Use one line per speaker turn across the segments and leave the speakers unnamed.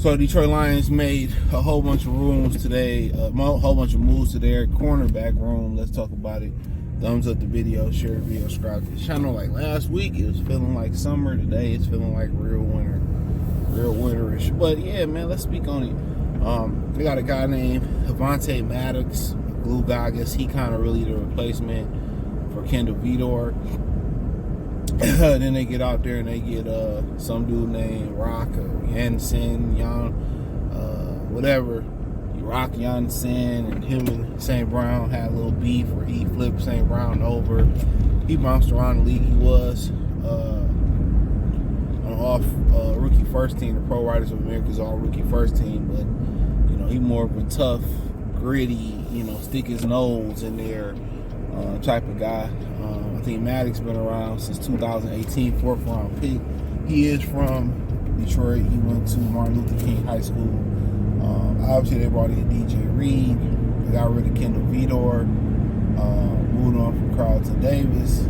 So Detroit Lions made a whole bunch of moves today, a whole bunch of moves to their cornerback room. Let's talk about it. Thumbs up the video, share the video, subscribe to the channel. Like last week, it was feeling like summer. Today, it's feeling like real winter, real winterish. But yeah, man, let's speak on it. They got a guy named Avonte Maddox, glue guy. I guess he kind of really the replacement for Kendall Vidor. Then they get out there and they get some dude named Rock Jansen, whatever. Rock Jansen, and him and St. Brown had a little beef where he flipped St. Brown over. He bounced around the league. He was on off rookie first team, the Pro Writers of America's all rookie first team, but you know, he more of a tough, gritty, you know, stick his nose in there type of guy. I think Maddox been around since 2018, fourth round pick. He is from Detroit. He went to Martin Luther King High School. Obviously, they brought in DJ Reed. They got rid of Kendall Vidor. Moved on from Carlton Davis.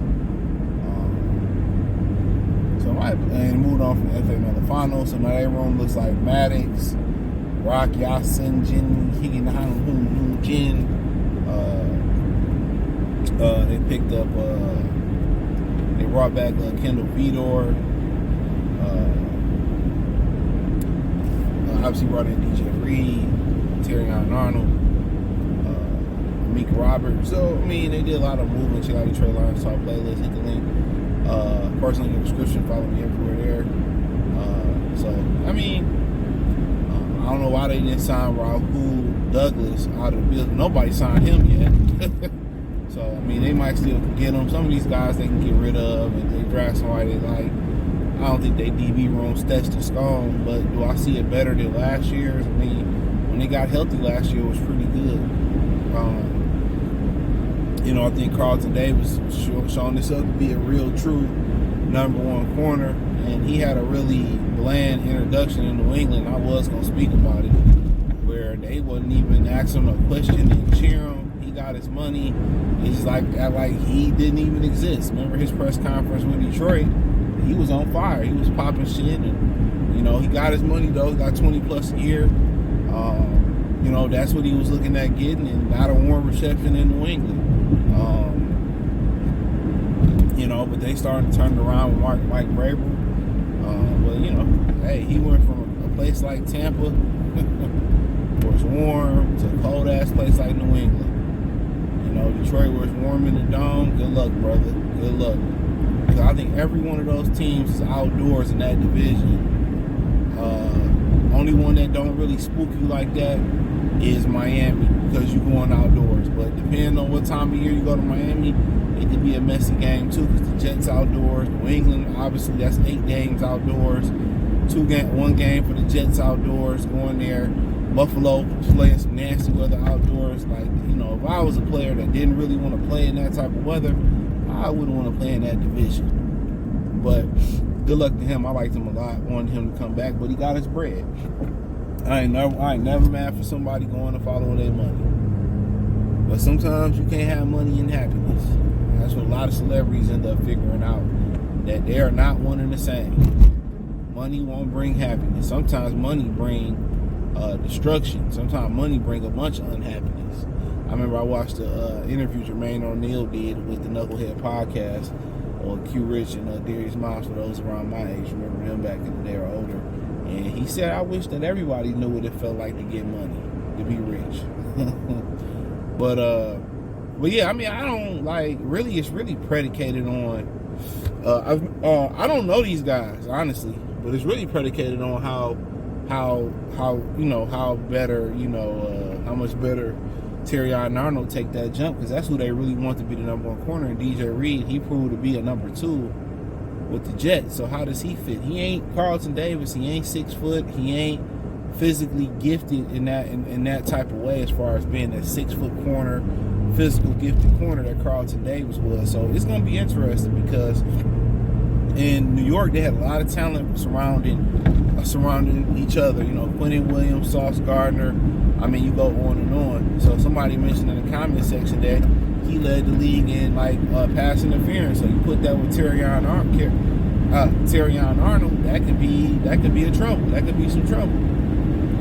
And moved on from F.A. Malafano. So now their room looks like Maddox, Rock Yasin, Jin, Higgin, Jin. They picked up, they brought back Kendall Vidor. Obviously brought in DJ Reed, Terrion Arnold, Meek Roberts. So, I mean, they did a lot of movement. Check out the Detroit Lions Talk playlist. Hit the link. Personally in the description. Follow me everywhere there. So, I mean, I don't know why they didn't sign Raul Douglas out of the building. Nobody signed him yet. So, I mean, they might still get him. Some of these guys they can get rid of, and they draft somebody they like. I don't think they DB room stretched to stone, but do I see it better than last year's? I mean, when they got healthy last year, it was pretty good. You know, I think Carlton Davis showing this up to be a real, true #1 corner, and he had a really bland introduction in New England. I was going to speak about it, where they wouldn't even ask him a question and cheer him. He got his money. It's like he didn't even exist. Remember his press conference with Detroit? He was on fire. He was popping shit, and you know, he got his money though. He got 20 plus a year. You know, that's what he was looking at getting, and not a warm reception in New England. You know, but they started to turn it around with Mike Vrabel. But you know, hey, he went from a place like Tampa, where it's warm, to a cold ass place like New England. You know, Detroit, where it's warm in the dome. Good luck, brother. Good luck. Because I think every one of those teams is outdoors in that division. Only one that don't really spook you like that is Miami, because you're going outdoors. But depending on what time of year you go to Miami, it could be a messy game too, because the Jets outdoors. New England, obviously, that's 8 games outdoors. 1 game for the Jets outdoors, going there. Buffalo playing some nasty weather outdoors. Like, you know, if I was a player that didn't really want to play in that type of weather, I wouldn't want to play in that division. But good luck to him. I liked him a lot. Wanted him to come back, but he got his bread. I ain't never mad for somebody going and following their money. But sometimes you can't have money and happiness. That's what a lot of celebrities end up figuring out, that they are not one and the same. Money won't bring happiness. Sometimes money bring destruction. Sometimes money bring a bunch of unhappiness. I remember I watched the interview Jermaine O'Neal did with the Knucklehead podcast, or Q Rich and Darius Miles, for those around my age. Remember them back in the day or older. And he said, I wish that everybody knew what it felt like to get money, to be rich. But yeah, I mean, I don't really, it's really predicated on, I don't know these guys, honestly, but it's really predicated on how you know, how better, you know, how much better Terrion Arnold take that jump, because that's who they really want to be the #1 corner. And DJ Reed, he proved to be a #2 with the Jets. So how does he fit? He ain't Carlton Davis. He ain't 6 foot. He ain't physically gifted in that type of way, as far as being that 6 foot corner, physical gifted corner that Carlton Davis was. So it's going to be interesting, because in New York they had a lot of talent surrounding each other. You know, Quentin Williams, Sauce Gardner. I mean, you go on and on. So somebody mentioned in the comment section that he led the league in pass interference. So you put that with Terrion Arnold. That could be a trouble. That could be some trouble.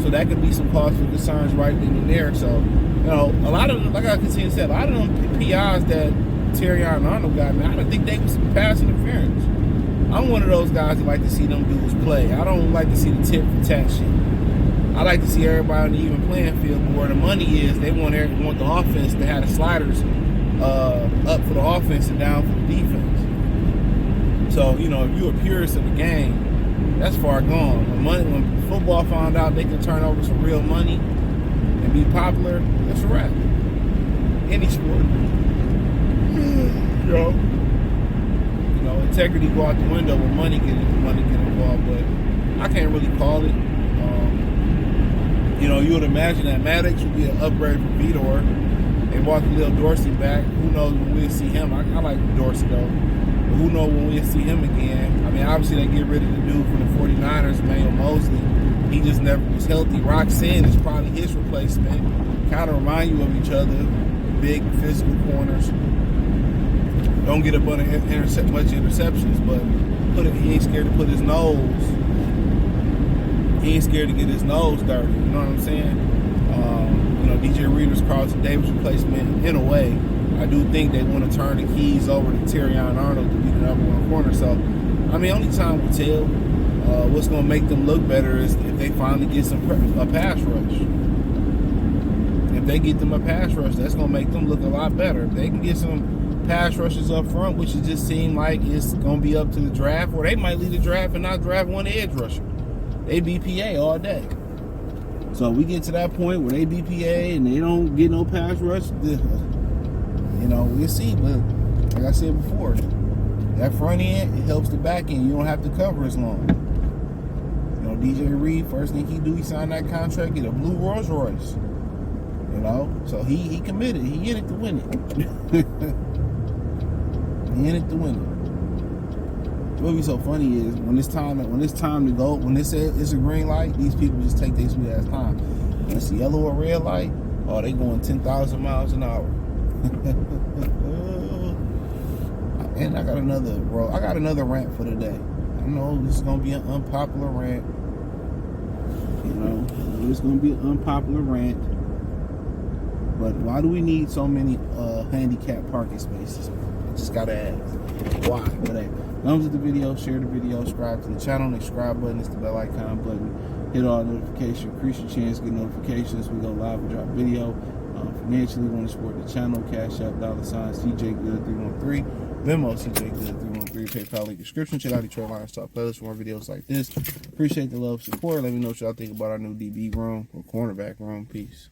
So that could be some cause for concerns right then and there. So, you know, a lot of them, like I continue to say, a lot of them PIs that Terrion Arnold got, man, I don't think they was pass interference. I'm one of those guys that like to see them dudes play. I don't like to see the tit for tat shit. I like to see everybody on the even playing field, but where the money is, they want the offense to have the sliders up for the offense and down for the defense. So, you know, if you're a purist of the game, that's far gone. When football found out they can turn over some real money and be popular, that's a wrap. Any sport. You know, integrity go out the window when money get involved, but I can't really call it. You know, you would imagine that Maddox would be an upgrade from Vitor. They brought the little Dorsey back. Who knows when we'll see him? I like Dorsey though. But who knows when we'll see him again? I mean, obviously they get rid of the dude from the 49ers, Emmanuel Mosley. He just never was healthy. Roxanne is probably his replacement. Kind of remind you of each other. Big physical corners. Don't get a bunch of interceptions, but he ain't scared to put his nose. He ain't scared to get his nose dirty. You know what I'm saying? You know, DJ Reader's Carlton Davis replacement. In a way, I do think they want to turn the keys over to Terrion Arnold to be the number one corner. So, I mean, only time will tell. What's going to make them look better is if they finally get a pass rush. If they get them a pass rush, that's going to make them look a lot better. If they can get some pass rushes up front, which it just seemed like it's going to be up to the draft, or they might lead the draft and not draft one edge rusher. They BPA all day. So we get to that point where they BPA and they don't get no pass rush, you know, we'll see. But like I said before, that front end, it helps the back end. You don't have to cover as long. You know, DJ Reed, first thing he do, he signed that contract, get a blue Rolls Royce. You know, so he committed. He in it to win it. He in it to win it. What be so funny is when it's time to go, when they say it's a green light, these people just take their sweet ass time. When it's a yellow or red light, oh, they going 10,000 miles an hour. And I got another rant for today. I know this is gonna be an unpopular rant. You know, it's gonna be an unpopular rant. But why do we need so many handicapped parking spaces? I just gotta ask. Why? But hey, thumbs up the video, share the video, subscribe to the channel. The subscribe button is the bell icon button. Hit all notifications, increase your chance to get notifications. We go live and drop video. Financially, want to support the channel, Cash App, $CJ Good313, Venmo, CJ Good313, PayPal link description. Check out Detroit Lions Talk playlist for more videos like this. Appreciate the love, support. Let me know what y'all think about our new DB room or cornerback room. Peace.